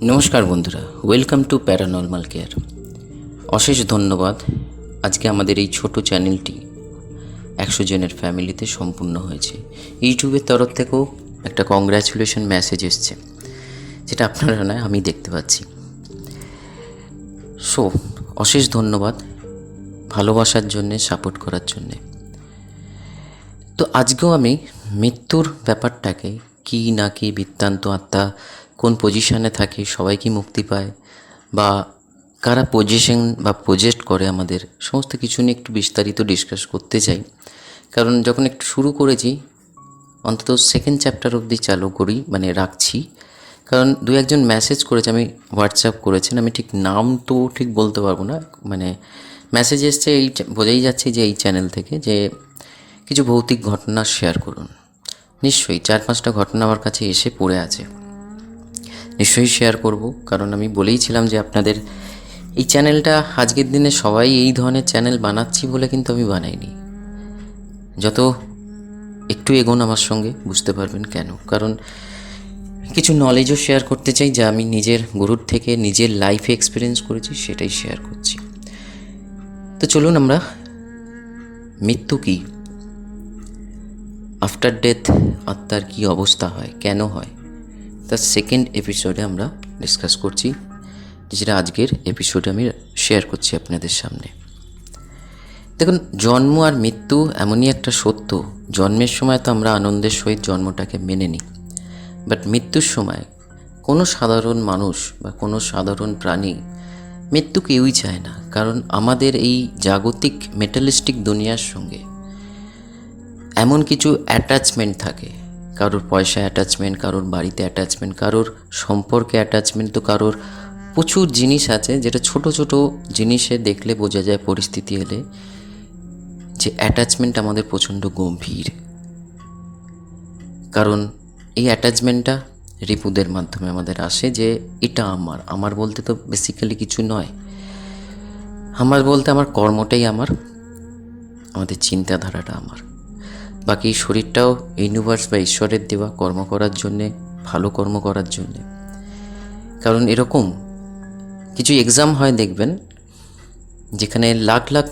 নমস্কার বন্ধুরা, welcome to paranormal care. অশেষ ধন্যবাদ। আজকে আমাদের এই ছোট চ্যানেলটি 100 জনের ফ্যামিলিতে সম্পূর্ণ হয়েছে। ইউটিউবের তরফ থেকেও একটা কংগ্র্যাচুলেশন মেসেজ এসছে, যেটা আপনারা নয় আমি দেখতে পাচ্ছি। সো অশেষ ধন্যবাদ ভালোবাসার জন্যে, সাপোর্ট করার জন্যে। তো আজকেও আমি মৃত্যুর ব্যাপারটাকে কি না কি বৃত্তান্ত, আত্মা কোন পজিশানে থাকে, সবাই কি মুক্তি পায়, বা কারা পজিশন বা প্রজেক্ট করে, আমাদের সমস্ত কিছু নিয়ে একটু বিস্তারিত ডিসকাস করতে চাই। কারণ যখন একটু শুরু করেছি, অন্তত সেকেন্ড চ্যাপ্টার অবধি চালু করি, মানে রাখছি। কারণ দু একজন মেসেজ করেছে, আমি হোয়াটসঅ্যাপ করেছেন, আমি ঠিক নাম তো ঠিক বলতে পারবো না, মানে মেসেজ এসছে, এই বোঝাই যাচ্ছে যে এই চ্যানেল থেকে, যে কিছু ভৌতিক ঘটনা শেয়ার করুন। নিশ্চয়ই 4-5টা ঘটনা আমার কাছে এসে পড়ে আছে, নিশ্চয়ই শেয়ার করব। কারণ আমি বলেইছিলাম যে আপনাদের এই চ্যানেলটা আজকের দিনে সবাই এই ধরনের চ্যানেল বানাচ্ছি বলে কিন্তু আমি বানাইনি। যত একটু এগোন আমার সঙ্গে বুঝতে পারবেন কেন। কারণ কিছু নলেজও শেয়ার করতে চাই, যা আমি নিজের গুরুর থেকে নিজের লাইফে এক্সপিরিয়েন্স করেছি, সেটাই শেয়ার করছি। তো চলুন আমরা মৃত্যু কী, আফটার ডেথ আত্মার কী অবস্থা হয়, কেন হয়, তার সেকেন্ড এপিসোডে আমরা ডিসকাস করছি, যেটা আজকের এপিসোডে আমি শেয়ার করছি আপনাদের সামনে। দেখুন, জন্ম আর মৃত্যু এমনই একটা সত্য। জন্মের সময় তো আমরা আনন্দের সহিত জন্মটাকে মেনে নিই, বাট মৃত্যুর সময় কোনো সাধারণ মানুষ বা কোনো সাধারণ প্রাণী মৃত্যু কেউই চায় না। কারণ আমাদের এই জাগতিক মেটালিস্টিক দুনিয়ার সঙ্গে এমন কিছু অ্যাটাচমেন্ট থাকে, কারোর পয়সা অ্যাটাচমেন্ট, কারোর বাড়িতে অ্যাটাচমেন্ট, কারোর সম্পর্কে অ্যাটাচমেন্ট, তো কারোর প্রচুর জিনিস আছে, যেটা ছোট ছোট জিনিসে দেখলে বোঝা যায়, পরিস্থিতি এলে, যে অ্যাটাচমেন্ট আমাদের প্রচণ্ড গম্ভীর। কারণ এই অ্যাটাচমেন্টটা রিপুদের মাধ্যমে আমাদের আসে, যে এটা আমার, আমার বলতে তো বেসিক্যালি কিছু নয়। আমার বলতে আমার কর্মটাই আমার, আমাদের চিন্তাধারাটা আমার। বাকি শরীরটাও ইউনিভার্স বা ঈশ্বরের দেওয়া, কর্ম করার জন্যে, ভালো কর্ম করার জন্যে। কারণ এরকম কিছু এক্সাম হয় দেখবেন, যেখানে লাখ লাখ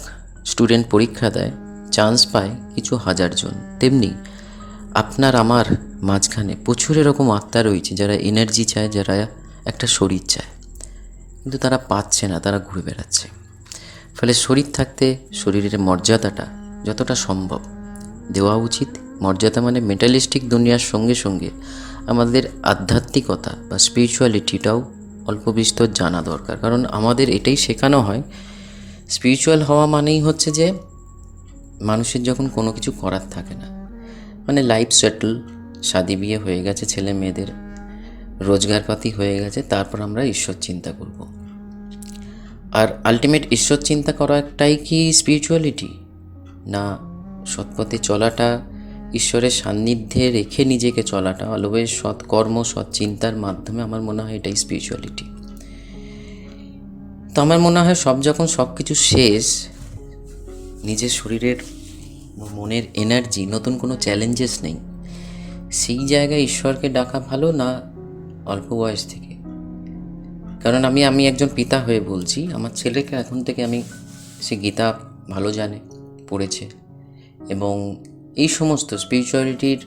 স্টুডেন্ট পরীক্ষা দেয়, চান্স পায় কিছু হাজার জন। তেমনি আপনার আমার মাঝখানে প্রচুর এরকম আত্মা রয়েছে, যারা এনার্জি চায়, যারা একটা শরীর চায়, কিন্তু তারা পাচ্ছে না, তারা ঘুরে বেড়াচ্ছে। ফলে শরীর থাকতে শরীরের মর্যাদাটা যতটা সম্ভব দেওয়া উচিত। মর্যাদা মানে মেটালিস্টিক দুনিয়ার সঙ্গে সঙ্গে আমাদের আধ্যাত্মিকতা বা স্পিরিচুয়ালিটিটাও অল্প বিস্তর জানা দরকার। কারণ আমাদের এটাই শেখানো হয়, স্পিরিচুয়াল হওয়া মানেই হচ্ছে যে মানুষের যখন কোনো কিছু করার থাকে না, মানে লাইফ সেটেল, শাদি বিয়ে হয়ে গেছে, ছেলে মেয়েদের রোজগারপাতি হয়ে গেছে, তারপর আমরা ঈশ্বর চিন্তা করব। আর আলটিমেট ঈশ্বর চিন্তা করা একটাই কি স্পিরিচুয়ালিটি? না, সৎপথে চলাটা, ঈশ্বরের সান্নিধ্যে রেখে নিজেকে চলাটা, অলওয়েজ সৎকর্ম, সৎ চিন্তার মাধ্যমে, আমার মনে হয় এটাই স্পিরিচুয়ালিটি। তো আমার মনে হয় যখন সব কিছু শেষ, নিজের শরীরের মনের এনার্জি, নতুন কোনো চ্যালেঞ্জেস নেই, সেই জায়গায় ঈশ্বরকে ডাকা ভালো না অল্প বয়স থেকে। কারণ আমি একজন পিতা হয়ে বলছি, আমার ছেলেকে এখন থেকে সে গীতা ভালো জানে, পড়েছে, এবং এই সমস্ত স্পিরিচুয়ালিটির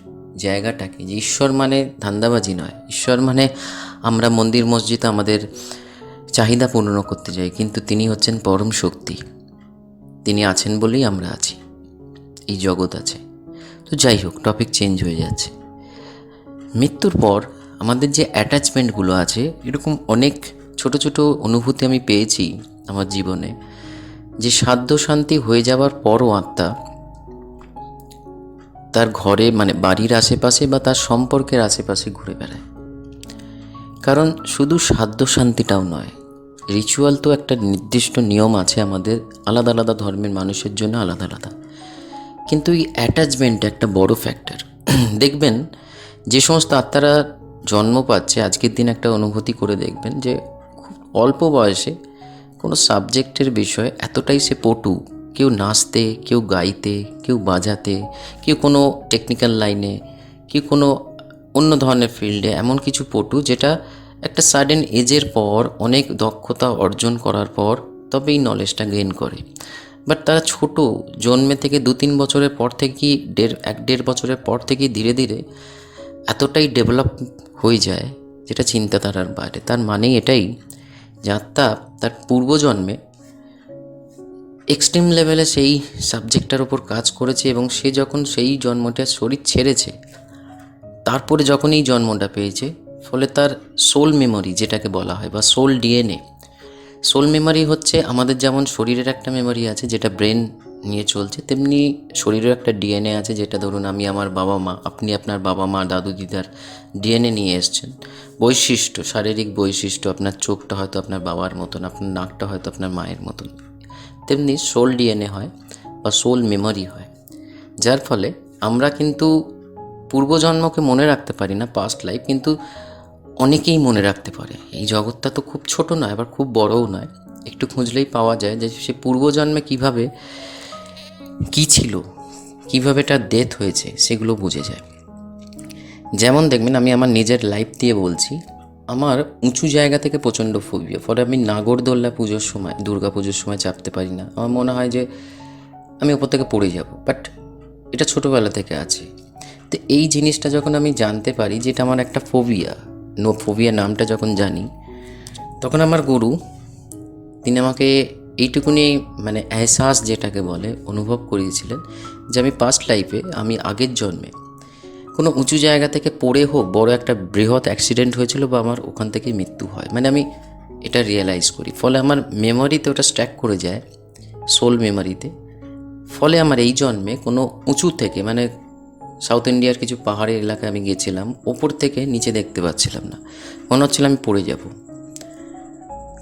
জায়গাটাকে, যে ঈশ্বর মানে ধান্দাবাজি নয়, ঈশ্বর মানে আমরা মন্দির মসজিদে আমাদের চাহিদা পূর্ণ করতে যাই, কিন্তু তিনি হচ্ছেন পরম শক্তি। তিনি আছেন বলেই আমরা আছি, এই জগৎ আছে। তো যাই হোক, টপিক চেঞ্জ হয়ে যাচ্ছে। মৃত্যুর পর আমাদের যে অ্যাটাচমেন্টগুলো আছে, এরকম অনেক ছোট ছোট অনুভূতি আমি পেয়েছি আমার জীবনে, যে সাধ্য শান্তি হয়ে যাওয়ার পরও আত্মা তার ঘরে, মানে বাড়ির আশেপাশে বা তার সম্পর্কের আশেপাশে ঘুরে বেড়ায়। কারণ শুধু সাধ্য শান্তিটাও নয়, রিচুয়াল তো একটা নির্দিষ্ট নিয়ম আছে আমাদের, আলাদা আলাদা ধর্মের মানুষের জন্য আলাদা আলাদা, কিন্তু এই অ্যাটাচমেন্ট একটা বড় ফ্যাক্টর। দেখবেন যে সমস্ত আত্মারা জন্ম পাচ্ছে, আজকের দিন একটা অনুভূতি করে দেখবেন যে খুব অল্প বয়সে কোনো সাবজেক্টের বিষয়ে এতটাই সে পটু, কেউ নাচতে, কেউ গাইতে, কেউ বাজাতে, কেউ কোনো টেকনিক্যাল লাইনে, কেউ কোনো অন্য ধরনের ফিল্ডে, এমন কিছু পটু যেটা একটা সাডেন এজের পর অনেক দক্ষতা অর্জন করার পর তবে এই নলেজটা গেইন করে। বাট তারা ছোট জন্মে থেকে 2-3 বছরের পর থেকেই 1-1.5 বছরের পর থেকেই ধীরে ধীরে এতটাই ডেভেলপ হয়ে যায় যেটা চিন্তাধারার বাইরে। তার মানে এটাই যে আত্মা তার পূর্বজন্মে এক্সট্রিম লেভেলে সেই সাবজেক্টটার ওপর কাজ করেছে এবং সে যখন সেই জন্মটা শরীর ছেড়েছে, তারপরে যখন এই জন্মটা পেয়েছে, ফলে তার সোল মেমোরি যেটাকে বলা হয় বা সোল ডিএনএ। সোল মেমোরি হচ্ছে আমাদের যেমন শরীরের একটা মেমোরি আছে যেটা ব্রেন নিয়ে চলছে, তেমনি শরীরের একটা ডিএনএ আছে যেটা ধরুন আমি আমার বাবা মা, আপনি আপনার বাবা মা দাদু দিদার ডিএনএ নিয়ে এসছেন। বৈশিষ্ট্য, শারীরিক বৈশিষ্ট্য, আপনার চোখটা হয়তো আপনার বাবার মতন, আপনার নাকটা হয়তো আপনার মায়ের মতন। তেমনি সোল ডিএনএ হয় বা সোল মেমোরি হয়, যার ফলে আমরা কিন্তু পূর্বজন্মকে মনে রাখতে পারি না, পাস্ট লাইফ, কিন্তু অনেকেই মনে রাখতে পারে। এই জগৎটা তো খুব ছোট নয়, আবার খুব বড়ও নয়, একটু খুঁজলেই পাওয়া যায় যে সে পূর্বজন্মে কীভাবে কী ছিল, কীভাবে তার ডেথ হয়েছে, সেগুলো বুঝে যায়। যেমন দেখবেন, আমি আমার নিজের লাইফ দিয়ে বলছি, আমার উঁচু জায়গা থেকে প্রচণ্ড ফোবিয়া, ফলে আমি নাগরদোল্লা পুজোর সময়, দুর্গা পুজোর সময় চাপতে পারি না। আমার মনে হয় যে আমি ওপর থেকে পড়ে যাব, বাট এটা ছোটোবেলা থেকে আছে। তো এই জিনিসটা যখন আমি জানতে পারি যে এটা আমার একটা ফোবিয়া, ফোবিয়া নামটা যখন জানি, তখন আমার গুরু তিনি আমাকে এইটুকুনি মানে এহসাস যেটাকে বলে অনুভব করিয়েছিলেন যে আমি পাস্ট লাইফে, আমি আগের জন্মে কোনো উঁচু জায়গা থেকে পড়ে হোক বড় একটা বৃহৎ অ্যাক্সিডেন্ট হয়েছিল বা আমার ওখান থেকে মৃত্যু হয়, মানে আমি এটা রিয়েলাইজ করি। ফলে আমার মেমোরিতে ওটা স্ট্যাক করে যায়, সোল মেমোরিতে। ফলে আমার এই জন্মে কোনো উঁচু থেকে, মানে সাউথ ইন্ডিয়ার কিছু পাহাড়ি এলাকায় আমি গেছিলাম, ওপর থেকে নিচে দেখতে পাচ্ছিলাম না, মনে হচ্ছিল আমি পড়ে যাব।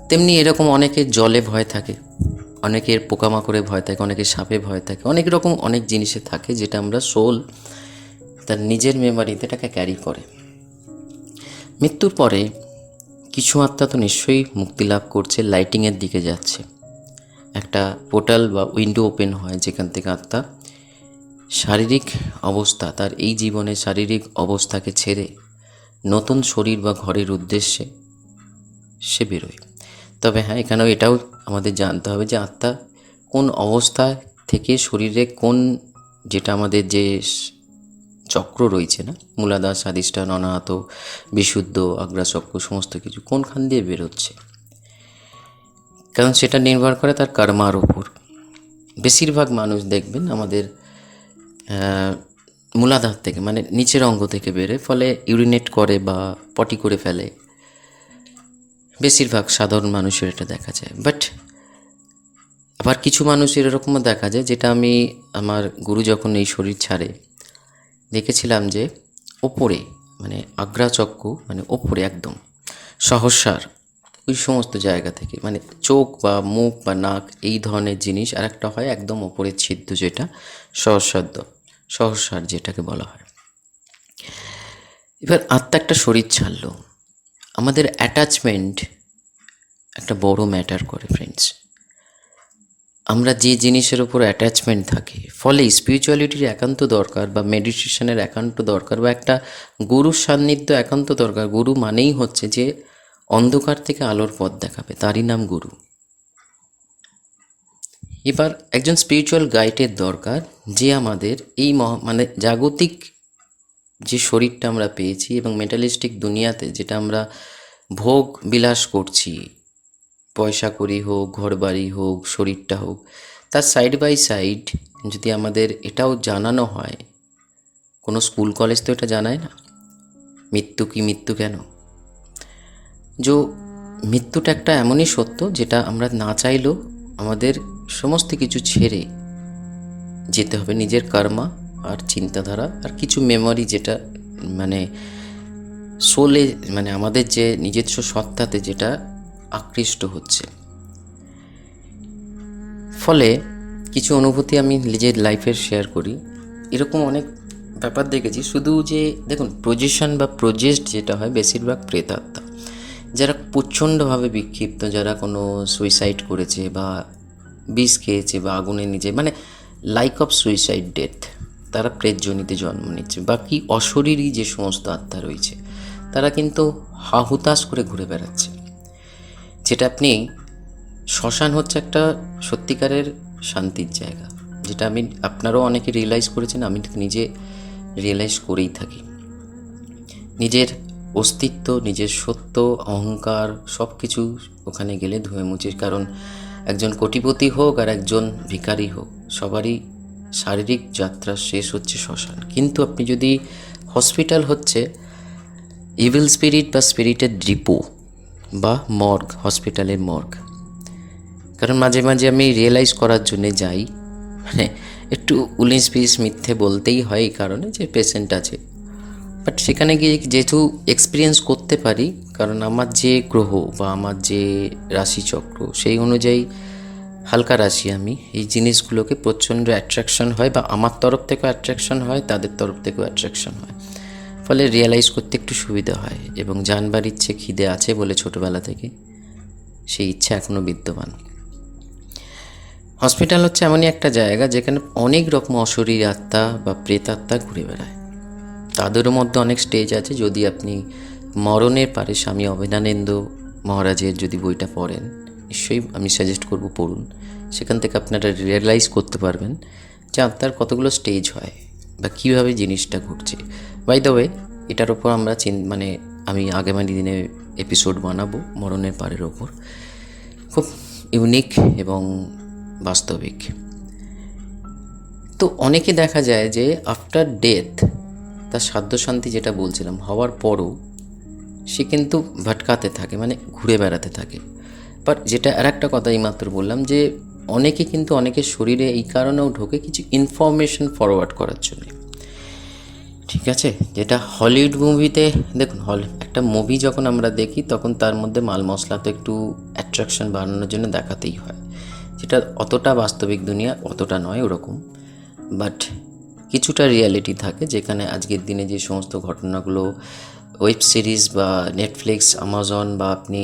তেমনি এরকম অনেকের জলে ভয় থাকে, অনেকের পোকামাকড়ে ভয় থাকে, অনেকের সাপে ভয় থাকে, অনেক রকম অনেক জিনিসে থাকে যেটা আমরা সোল তার নিজের মেমোরিতে এটাকে ক্যারি করে। মৃত্যুর পরে কিছু আত্মা তো নিশ্চয়ই মুক্তি লাভ করছে, লাইটিংয়ের দিকে যাচ্ছে। একটা পোর্টাল বা উইন্ডো ওপেন হয় যেখান থেকে আত্মা শারীরিক অবস্থা, তার এই জীবনে শারীরিক অবস্থাকে ছেড়ে নতুন শরীর বা ঘরের উদ্দেশ্যে সে বেরোয়। তবে হ্যাঁ, এখানেও এটাও আমাদের জানতে হবে যে আত্মা কোন অবস্থা থেকে শরীরে কোন, যেটা আমাদের যে চক্র রয়েছে না, মূলাধার, স্বাধিষ্ঠান, অনাহত, বিশুদ্ধ, আগ্রাচক্র, সমস্ত কিছু কোনখান দিয়ে বেরোচ্ছে, কারণ সেটা নির্ভর করে তার কর্মার উপর। বেশিরভাগ মানুষ দেখবেন আমাদের মূলাধার থেকে, মানে নিচের অঙ্গ থেকে বেরোয়, ফলে ইউরিনেট করে বা পটি করে ফেলে। বেশিরভাগ সাধারণ মানুষের এটা দেখা যায়। বাট আবার কিছু মানুষের এরকমও দেখা যায়, যেটা আমি আমার গুরু যখন এই শরীর ছাড়ে দেখেছিলাম যে ওপরে, মানে আগ্রাচক্র, মানে ওপরে একদম সহস্রার ওই সমস্ত জায়গা থেকে, মানে চোখ বা মুখ বা নাক এই ধরনের জিনিস, আর একটা হয় একদম ওপরের ছিদ্র যেটা সহস্রার যেটাকে বলা হয়। এবার আত্মা একটা শরীর ছাড়লো, আমাদের অ্যাটাচমেন্ট একটা বড় ম্যাটার করে ফ্রেন্ডস। আমরা যে জিনিসের উপর অ্যাটাচমেন্ট থাকে, ফলে স্পিরিচুয়ালিটির একান্ত দরকার বা মেডিটেশনের একান্ত দরকার বা একটা গুরুর সান্নিধ্য একান্ত দরকার। গুরু মানেই হচ্ছে যে অন্ধকার থেকে আলোর পথ দেখাবে, তারই নাম গুরু। এবার একজন স্পিরিচুয়াল গাইডের দরকার, যে আমাদের এই মানে জাগতিক যে শরীরটা আমরা পেয়েছি এবং মেটালিস্টিক দুনিয়াতে যেটা আমরা ভোগ বিলাস করছি, পয়সা করি হোক, ঘর বাড়ি হোক, শরীরটা হোক, তার সাইড বাই সাইড যদি আমাদের এটাও জানানো হয়, কোনো স্কুল কলেজ তো এটা জানায় না মৃত্যু কি, মৃত্যু কেন, যে মৃত্যুটা একটা এমনই সত্য যেটা আমরা না চাইলেও আমাদের সমস্ত কিছু ছেড়ে যেতে হবে, নিজের কর্মা আর চিন্তাধারা আর কিছু মেমোরি, যেটা মানে সোলে, মানে আমাদের যে নিজস্ব সত্তাতে যেটা আকৃষ্ট হচ্ছে। ফলে কিছু অনুভূতি আমি নিজের লাইফের শেয়ার করি। এরকম অনেক ব্যাপার দেখেছি। শুধু যে দেখুন, প্রজেশন বা প্রজেস্ট যেটা হয়, বেশিরভাগ প্রেতাত্মা যারা প্রচণ্ডভাবে বিক্ষিপ্ত, যারা কোনো সুইসাইড করেছে বা বিষ খেয়েছে বা আগুনে নিজে, মানে লাইক অফ সুইসাইড ডেথ, তারা প্রেতজনিতে জন্ম নিচ্ছে। বাকি অশরীরী যে সমস্ত আত্মা রয়েছে তারা কিন্তু হাহুতাশ করে ঘুরে বেড়াচ্ছে। যেটা আপনি, শ্মশান হচ্ছে একটা সত্যিকারের শান্তির জায়গা, যেটা আমি আপনারাও অনেকে রিয়েলাইজ করেছেন, আমি নিজে রিয়েলাইজ করেই থাকি। নিজের অস্তিত্ব, নিজের সত্য, অহংকার সব কিছু ওখানে গেলে ধুয়ে মুছে। কারণ একজন কোটিপতি হোক আর একজন ভিখারি হোক, সবারই শারীরিক যাত্রা শেষ হচ্ছে শ্মশান। কিন্তু আপনি যদি, হসপিটাল হচ্ছে ইভিল স্পিরিট বা স্পিরিটের ডিপো বা মর্গ, হসপিটালের মর্গ। কারণ মাঝে মাঝে আমি রিয়েলাইজ করার জন্যে যাই, মানে একটু 19-20 মিথ্যে বলতেই হয় এই কারণে যে পেশেন্ট আছে, বাট সেখানে গিয়ে যেহেতু এক্সপিরিয়েন্স করতে পারি, কারণ আমার যে গ্রহ বা আমার যে রাশিচক্র সেই অনুযায়ী হালকা রাশি, আমি এই জিনিসগুলোকে প্রচণ্ড অ্যাট্রাকশন হয়, বা আমার তরফ থেকেও অ্যাট্রাকশন হয়, তাদের তরফ থেকেও অ্যাট্রাকশন হয়। ফলে রিয়েলাইজ করতে একটু সুবিধা হয়, এবং জানবার ইচ্ছে খিদে আছে বলে ছোটোবেলা থেকে সেই ইচ্ছে এখনও বিদ্যমান। হসপিটাল হচ্ছে এমনই একটা জায়গা যেখানে অনেক রকম অশরীর আত্মা বা প্রেতাত্মা ঘুরে বেড়ায়। তাদেরও মধ্যে অনেক স্টেজ আছে। যদি আপনি মরণের পারে স্বামী অভেদানন্দ মহারাজের যদি বইটা পড়েন, নিশ্চয়ই আমি সাজেস্ট করব পড়ুন। সেখান থেকে আপনারা রিয়েলাইজ করতে পারবেন যে আত্মার কতগুলো স্টেজ হয় বা কীভাবে জিনিসটা ঘটছে। বাই দ্য ওয়ে, এটার ওপর আমরা মানে আমি আগামী দিনে এপিসোড বানাবো মরণের পারের ওপর, খুব ইউনিক এবং বাস্তবিক। তো অনেকে দেখা যায় যে আফটার ডেথ তার সাধ্য শান্তি, যেটা বলছিলাম, হওয়ার পরও সে কিন্তু ভটকাতে থাকে, মানে ঘুরে বেড়াতে থাকে। বাট যেটা আর একটা কথা এইমাত্র বললাম, যে অনেকে কিন্তু অনেকের শরীরে এই কারণেও ঢোকে কিছু ইনফরমেশন ফরওয়ার্ড করার জন্য, ঠিক আছে? যেটা হলিউড মুভিতে দেখুন, একটা মুভি যখন আমরা দেখি তখন তার মধ্যে মাল মশলা তো একটু অ্যাট্রাকশন বাড়ানোর জন্য দেখাতেই হয়, যেটা অতটা বাস্তবিক দুনিয়া অতটা নয় ওরকম। বাট কিছুটা রিয়ালিটি থাকে, যেখানে আজকের দিনে যে সমস্ত ঘটনাগুলো ওয়েব সিরিজ বা নেটফ্লিক্স, আমাজন বা আপনি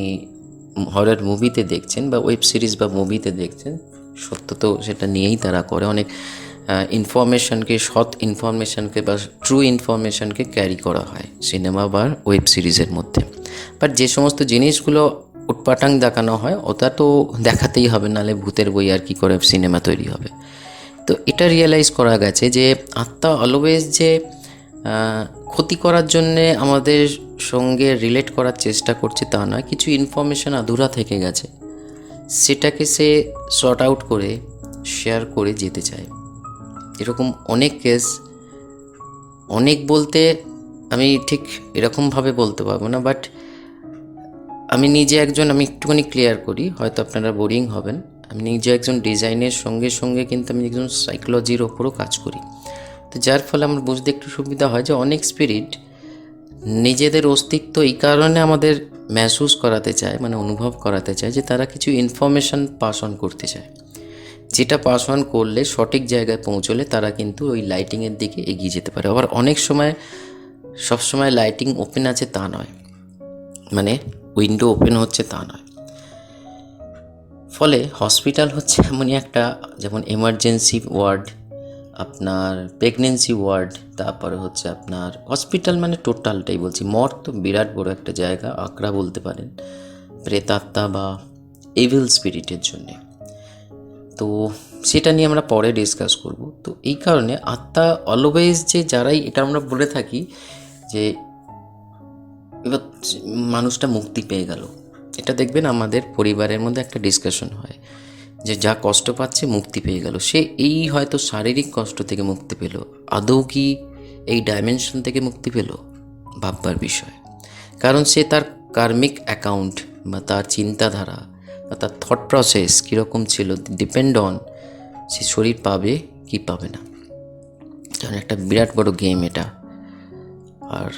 হরর মুভিতে দেখছেন বা ওয়েব সিরিজ বা মুভিতে দেখছেন, সত্য তো সেটা নিয়েই তারা করে। অনেক ইনফরমেশনকে, সৎ ইনফরমেশনকে বা ট্রু ইনফরমেশনকে ক্যারি করা হয় সিনেমা বা ওয়েব সিরিজের মধ্যে। বাট যে সমস্ত জিনিসগুলো উটপাটাং দেখানো হয়, ওটা তো দেখাতেই হবে, নাহলে ভূতের বই আর কি করে সিনেমা তৈরি হবে। তো এটা রিয়েলাইজ করা গেছে যে আত্মা অলওয়েজ যে ক্ষতি করার জন্যে আমাদের সঙ্গে রিলেট করার চেষ্টা করছে তা নয়, কিছু ইনফরমেশান আধুরা থেকে গেছে, সেটাকে সে সর্ট আউট করে শেয়ার করে যেতে চায়। এরকম অনেক কেস, অনেক বলতে আমি ঠিক এরকমভাবে বলতে পারবো না, বাট আমি নিজে একজন, আমি একটুখানি ক্লিয়ার করি, হয়তো আপনারা বোরিং হবেন, আমি নিজে একজন ডিজাইনের সঙ্গে সঙ্গে কিন্তু আমি একজন সাইকোলজির ওপরও কাজ করি। তো যার ফলে আমার বুঝতে একটু সুবিধা হয় যে অনেক স্পিরিট নিজেদের অস্তিত্ব এই কারণে আমাদের মেহসুস করাতে চায়, মানে অনুভব করাতে চায়, যে তারা কিছু ইনফরমেশান পাস অন করতে চায়, যেটা পাস অন করলে সঠিক জায়গায় পৌঁছলে তারা কিন্তু ওই লাইটিংয়ের দিকে এগিয়ে যেতে পারে। আবার অনেক সময়, সবসময় লাইটিং ওপেন আছে তা নয়, মানে উইন্ডো ওপেন হচ্ছে তা নয়। ফলে হসপিটাল হচ্ছে এমনই একটা, যেমন এমার্জেন্সি ওয়ার্ড, আপনার প্রেগনেন্সি ওয়ার্ড, তারপরে হচ্ছে আপনার হসপিটাল, মানে টোটালটাই বলছি। মর্গ তো বিরাট বড় একটা জায়গা, আঁকড়া বলতে পারেন প্রেতাত্মা বা এভিল স্পিরিটের জন্যে। তো সেটা নিয়ে আমরা পরে ডিসকাস করব। তো এই কারণে আত্মা অলওয়েজ, যে যারাই, এটা আমরা বলে থাকি যে এবার মানুষটা মুক্তি পেয়ে গেল, এটা দেখবেন আমাদের পরিবারের মধ্যে একটা ডিসকাশন হয় যে যা কষ্ট পাচ্ছে মুক্তি পেয়ে গেল, সে এই হয়তো শারীরিক কষ্ট থেকে মুক্তি পেল, আদৌ কি এই ডাইমেনশন থেকে মুক্তি পেল, ভাববার বিষয়। কারণ সে তার কার্মিক অ্যাকাউন্ট বা তার চিন্তাধারা বা তার থট প্রসেস কীরকম ছিল, ডিপেন্ড অন সে শরীর পাবে কি পাবে না। কারণ একটা বিরাট বড় গেম এটা, আর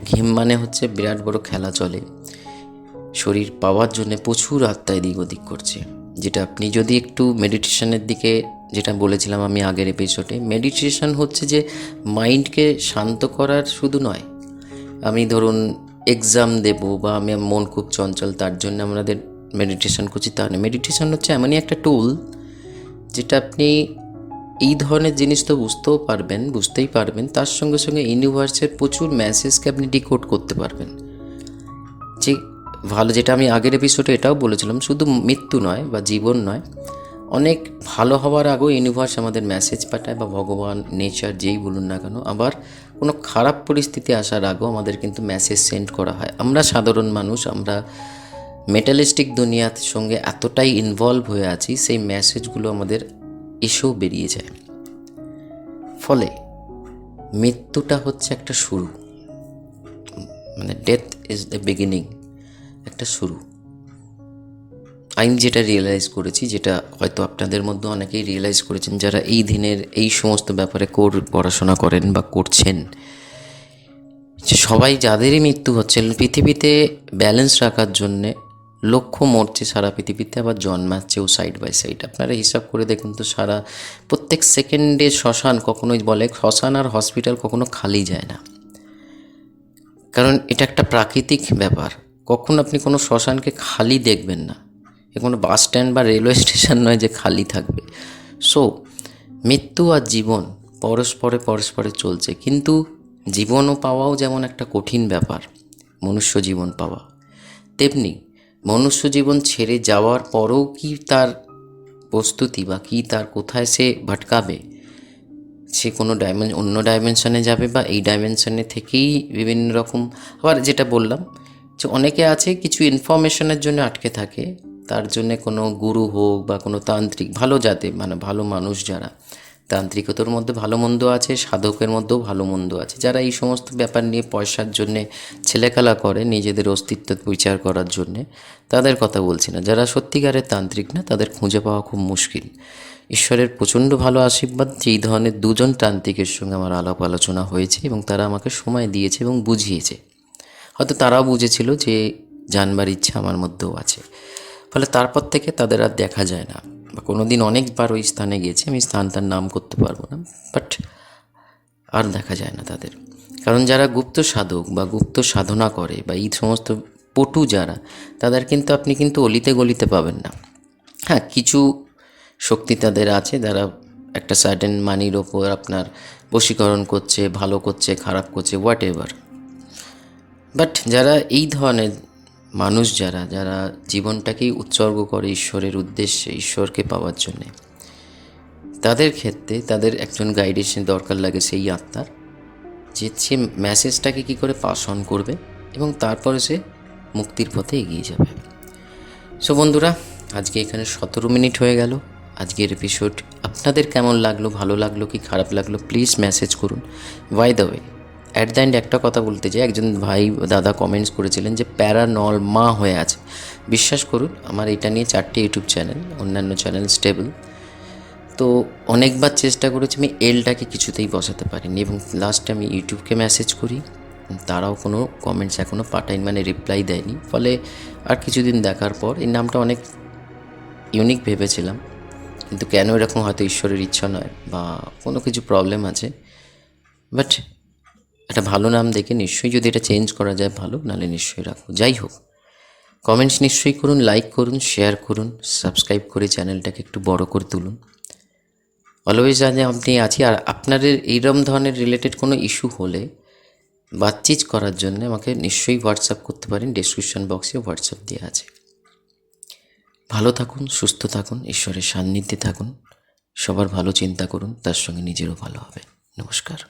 গেম মানে হচ্ছে বিরাট বড় খেলা চলে, শরীর পাওয়ার জন্য প্রচুর আত্মা এদিক ওদিক করছে। যেটা আপনি যদি একটু মেডিটেশনের দিকে, যেটা বলেছিলাম আমি আগের এপিসোডে, মেডিটেশন হচ্ছে যে মাইন্ডকে শান্ত করার শুধু নয়, আমি ধরুন এক্সাম দেব বা আমি মন খুব চঞ্চল তার জন্য আমাদের মেডিটেশন করছি তা নয়। মেডিটেশন হচ্ছে এমনই একটা টুল যেটা আপনি এই ধরনের জিনিস তো বুঝতেই পারবেন, তার সঙ্গে সঙ্গে ইউনিভার্সের প্রচুর মেসেজকে আপনি ডিকোড করতে পারবেন। যে ভালো, যেটা আমি আগের এপিসোডে এটাও বলেছিলাম, শুধু মৃত্যু নয় বা জীবন নয়, অনেক ভালো হওয়ার আগেও ইউনিভার্স আমাদের মেসেজ পাঠায়, বা ভগবান, নেচার, যেই বলুন না কেন। আবার কোনো খারাপ পরিস্থিতি আসার আগেও আমাদের কিন্তু মেসেজ সেন্ড করা হয়। আমরা সাধারণ মানুষ, আমরা মেটালিস্টিক দুনিয়ার সঙ্গে এতটাই ইনভলভ হয়ে আছি, সেই মেসেজগুলো আমাদের এসেও বেরিয়ে যায়। ফলে মৃত্যুটা হচ্ছে একটা শুরু, মানে ডেথ ইজ দ্য বিগিনিং, একটা শুরু। আমি যেটা রিয়েলাইজ করেছি, যেটা হয়তো আপনাদের মধ্যে অনেকেই রিয়েলাইজ করেছেন যারা এই দিনের এই সমস্ত ব্যাপারে পড়াশোনা করেন বা করছেন, যে সবাই যাদেরই মৃত্যু হচ্ছে, পৃথিবীতে ব্যালেন্স রাখার জন্যে লক্ষ মরছে সারা পৃথিবীতে, আবার জন্মাচ্ছেও সাইড বাই সাইড। আপনারা হিসাব করে দেখুন তো, প্রত্যেক সেকেন্ডে শ্মশান, কখনোই বলে শ্মশান আর হসপিটাল কখনো খালি যায় না, কারণ এটা একটা প্রাকৃতিক ব্যাপার। কখন আপনি কোনো শ্মশানকে খালি দেখবেন না, এ কোনো বাস স্ট্যান্ড বা রেলওয়ে স্টেশন নয় যে খালি থাকবে। সো মৃত্যু আর জীবন পরস্পরে চলছে, কিন্তু জীবনও পাওয়াও যেমন একটা কঠিন ব্যাপার, মনুষ্য জীবন পাওয়া, তেমনি মনুষ্য জীবন ছেড়ে যাওয়ার পরেও কি তার প্রস্তুতি বা কি তার কোথায় সে ভটকাবে, সে কোনো অন্য ডাইমেনশনে যাবে বা এই ডাইমেনশনে থেকেই বিভিন্ন রকম। আবার যেটা বললাম, যে অনেকে আছে কিছু ইনফরমেশনের জন্য আটকে থাকে, তার জন্যে কোনো গুরু হোক বা কোনো তান্ত্রিক, ভালো জাতে মানে ভালো মানুষ যারা, তান্ত্রিকতার মধ্যে ভালো মন্দ আছে, সাধকের মধ্যেও ভালো মন্দ আছে, যারা এই সমস্ত ব্যাপার নিয়ে পয়সার জন্যে ছেলেখেলা করে, নিজেদের অস্তিত্ব বিচার করার জন্যে, তাদের কথা বলছি না। যারা সত্যিকারের তান্ত্রিক না, তাদের খুঁজে পাওয়া খুব মুশকিল। ঈশ্বরের প্রচণ্ড ভালো আশীর্বাদ যে এই ধরনের দুজন তান্ত্রিকের সঙ্গে আমার আলাপ আলোচনা হয়েছে, এবং তারা আমাকে সময় দিয়েছে এবং বুঝিয়েছে। হয়তো তারাও বুঝেছিল যে জানবার ইচ্ছা আমার মধ্যেও আছে। ফলে তারপর থেকে তাদের আর দেখা যায় না, বা কোনো দিন অনেকবার ওই স্থানে গেছি, আমি স্থানটার নাম করতে পারবো না, বাট আর দেখা যায় না তাদের। কারণ যারা গুপ্ত সাধক বা গুপ্ত সাধনা করে বা এই সমস্ত পটু যারা, তাদের কিন্তু আপনি কিন্তু অলিতে গলিতে পাবেন না। হ্যাঁ, কিছু শক্তি তাদের আছে, যারা একটা সার্টেন মানির ওপর আপনার বশীকরণ করছে, ভালো করছে, খারাপ করছে, হোয়াট এভার। বাট যারা এই ধরনের মানুষ, যারা জীবনটাকেই উৎসর্গ করে ঈশ্বরের উদ্দেশ্যে, ঈশ্বরকে পাওয়ার জন্যে, তাদের ক্ষেত্রে তাদের একজন গাইডেশন দরকার লাগে, সেই আত্মার, যে সে মেসেজটাকে কী করে পাস অন করবে এবং তারপরে সে মুক্তির পথে এগিয়ে যাবে। সো বন্ধুরা, আজকে এখানে 17 মিনিট হয়ে গেল। আজকের এপিসোড আপনাদের কেমন লাগলো, ভালো লাগলো কি খারাপ লাগলো, প্লিজ মেসেজ করুন। By the way, at the end একটা কথা বলতে চাই, একজন ভাই দাদা কমেন্টস করেছিলেন যে প্যারানর্মা হয়ে আছে। বিশ্বাস করুন, আমার এটা নিয়ে 4টে ইউটিউব চ্যানেল, অন্যান্য চ্যানেল স্টেবল। তো অনেকবার চেষ্টা করেছি, আমি এলটাকে কিছুতেই বসাতে পারিনি, এবং লাস্টে আমি ইউটিউবকে মেসেজ করি, তারাও কোনো কমেন্টস এখনও পাঠায়নি, মানে রিপ্লাই দেয়নি। ফলে আর কিছুদিন দেখার পর এই নামটা অনেক ইউনিক ভেবেছিলাম, কিন্তু কেন এরকম, হয়তো ঈশ্বরের ইচ্ছা নয় বা কোনো কিছু প্রবলেম আছে, বাট একটা ভালো নাম দেখে নিশ্চয়ই যদি এটা চেঞ্জ করা যায় ভালো, নাহলে নিশ্চয়ই রাখবো। যাই হোক, কমেন্টস নিশ্চয়ই করুন, লাইক করুন, শেয়ার করুন, সাবস্ক্রাইব করে চ্যানেলটাকে একটু বড় করে তুলুন। অলওয়েজ জানে আপনি আছি, আর আপনাদের এইরকম ধরনের রিলেটেড কোনো ইস্যু হলে বাতচিত করার জন্য আমাকে নিশ্চয়ই হোয়াটসঅ্যাপ করতে পারেন, ডেসক্রিপশন বক্সে হোয়াটসঅ্যাপ দেওয়া আছে। ভালো থাকুন, সুস্থ থাকুন, ঈশ্বরের সান্নিধ্যে থাকুন, সবার ভালো চিন্তা করুন, তার সঙ্গে নিজেরও ভালো হবে। নমস্কার।